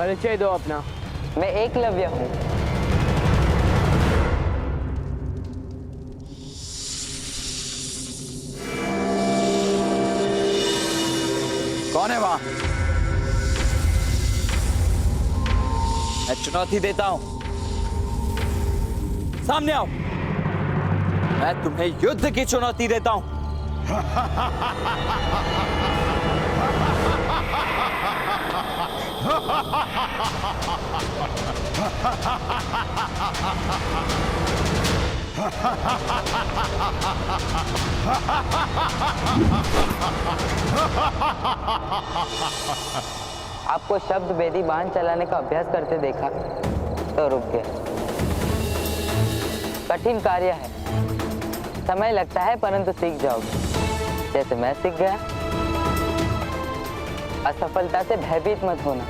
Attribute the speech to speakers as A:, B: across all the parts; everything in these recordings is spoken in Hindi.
A: परिचय दो अपना।
B: मैं एकलव्य हूँ।
C: कौन है वहां? मैं चुनौती देता हूं, सामने आओ। मैं तुम्हें युद्ध की चुनौती देता हूं।
B: आपको शब्द भेदी बाण चलाने का अभ्यास करते देखा तो रुक गया। कठिन कार्य है, समय लगता है, परंतु सीख जाओगे जैसे मैं सीख गया। असफलता से भयभीत मत होना।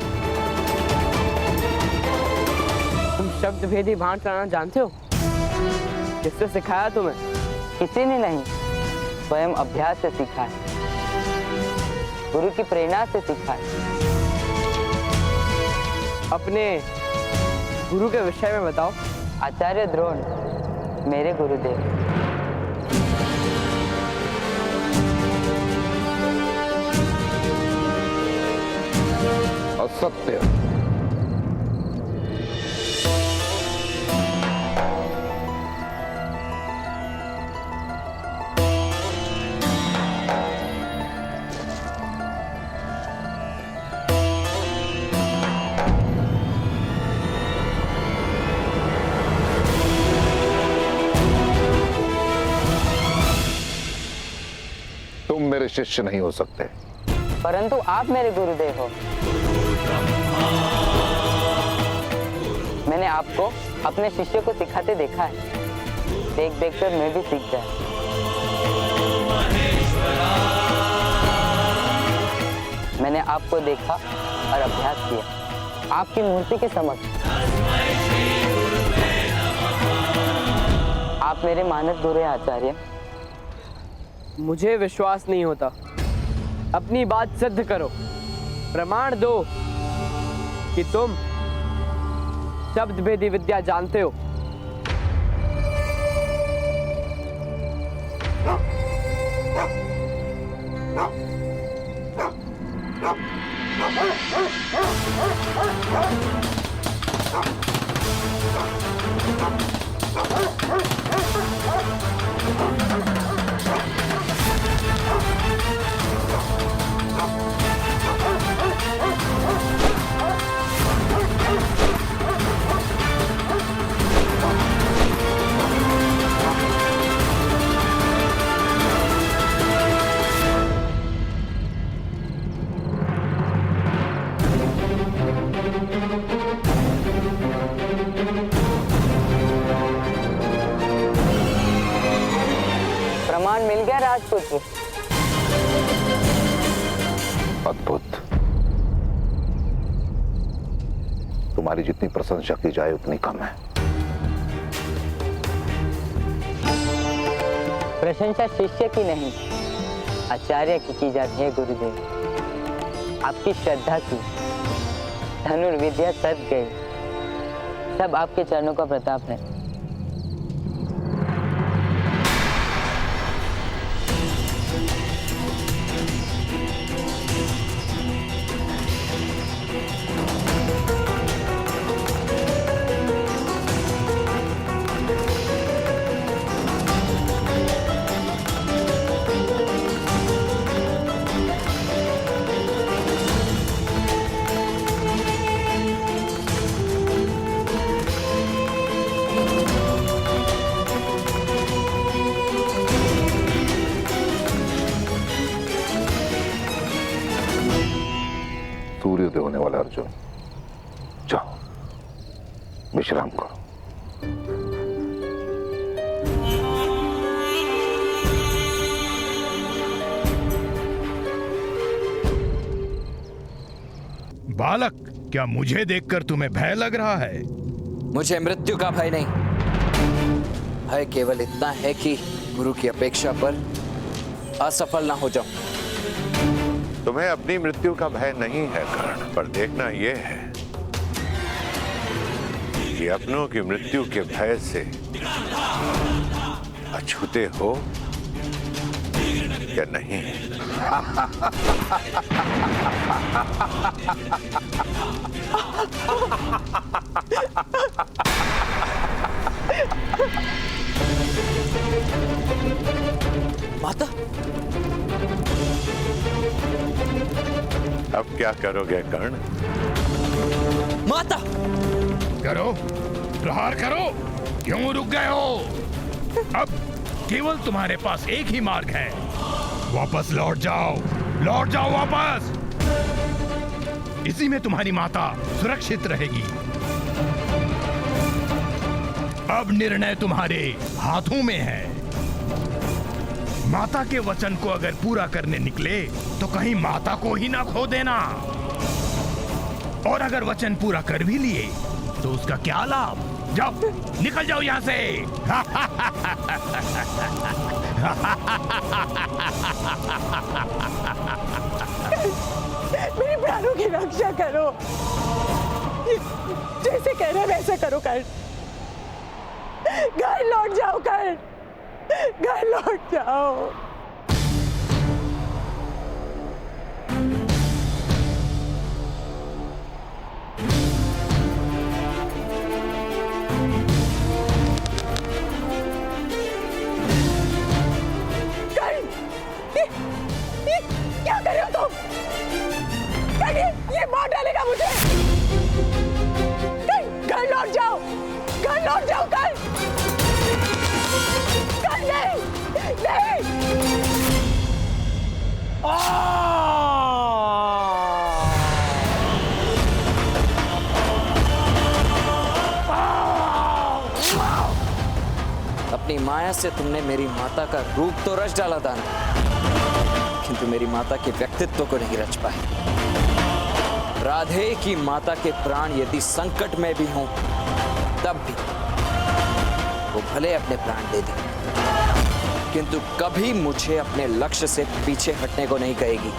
A: तुम शब्द भेदी बाण चलाना जानते हो? किसने सिखाया तुम्हें?
B: किसी ने नहीं, स्वयं अभ्यास से सीखा है, गुरु की प्रेरणा से सीखा है।
A: अपने गुरु के विषय में बताओ।
B: आचार्य द्रोण मेरे गुरुदेव।
D: असत्य। तुम मेरे शिष्य नहीं हो सकते।
B: परंतु आप मेरे गुरुदेव हो। मैंने आपको अपने शिष्य को सिखाते देखा है। देख देख कर मैं भी सीख गया। मैंने आपको देखा और अभ्यास किया आपकी मूर्ति के समक्ष। आप मेरे मानद गुरु हैं आचार्य।
A: मुझे विश्वास नहीं होता। अपनी बात सिद्ध करो, प्रमाण दो कि तुम शब्द भेदी विद्या जानते हो।
B: प्रमाण मिल गया राजपुत्र।
D: अद्भुत। तुम्हारी जितनी प्रशंसा की जाए उतनी कम है।
B: प्रशंसा शिष्य की नहीं, आचार्य की जाती है गुरुदेव। आपकी श्रद्धा की धनुर्विद्या सद गई, सब आपके चरणों का प्रताप है।
D: सूर्योदय होने वाला अर्जुन, जाओ विश्राम करो।
E: बालक, क्या मुझे देखकर तुम्हें भय लग रहा है?
C: मुझे मृत्यु का भय नहीं, भय केवल इतना है कि गुरु की अपेक्षा पर असफल ना हो जाऊं।
F: तुम्हें अपनी मृत्यु का भय नहीं है कर्ण, पर देखना यह है कि अपनों की मृत्यु के भय से अछूते हो या नहीं?
C: माता,
F: अब क्या करोगे कर्ण?
C: माता!
E: करो, प्रहार करो। क्यों रुक गए हो? अब केवल तुम्हारे पास एक ही मार्ग है। वापस लौट जाओ वापस। इसी में तुम्हारी माता सुरक्षित रहेगी। अब निर्णय तुम्हारे हाथों में है। माता के वचन को अगर पूरा करने निकले तो कहीं माता को ही ना खो देना, और अगर वचन पूरा कर भी लिए तो उसका क्या लाभ? जाओ, निकल जाओ यहां से।
G: मेरे प्राणों की रक्षा करो। जैसे कह रहे वैसे करो कर्ण। घर लौट जाओ कर्ण, घर लौट जाओ। क्या कर रहे हो तुम? ये मार डालेगा मुझे। घर लौट जाओ, घर लौट जाओ। कर नहीं, नहीं।
C: अपनी माया से तुमने मेरी माता का रूप तो रच डाला दानव, किंतु मेरी माता के व्यक्तित्व को नहीं रच पाए। राधे की माता के प्राण यदि संकट में भी हों, तब भी वो भले अपने प्राण दे दे, किंतु कभी मुझे अपने लक्ष्य से पीछे हटने को नहीं कहेगी।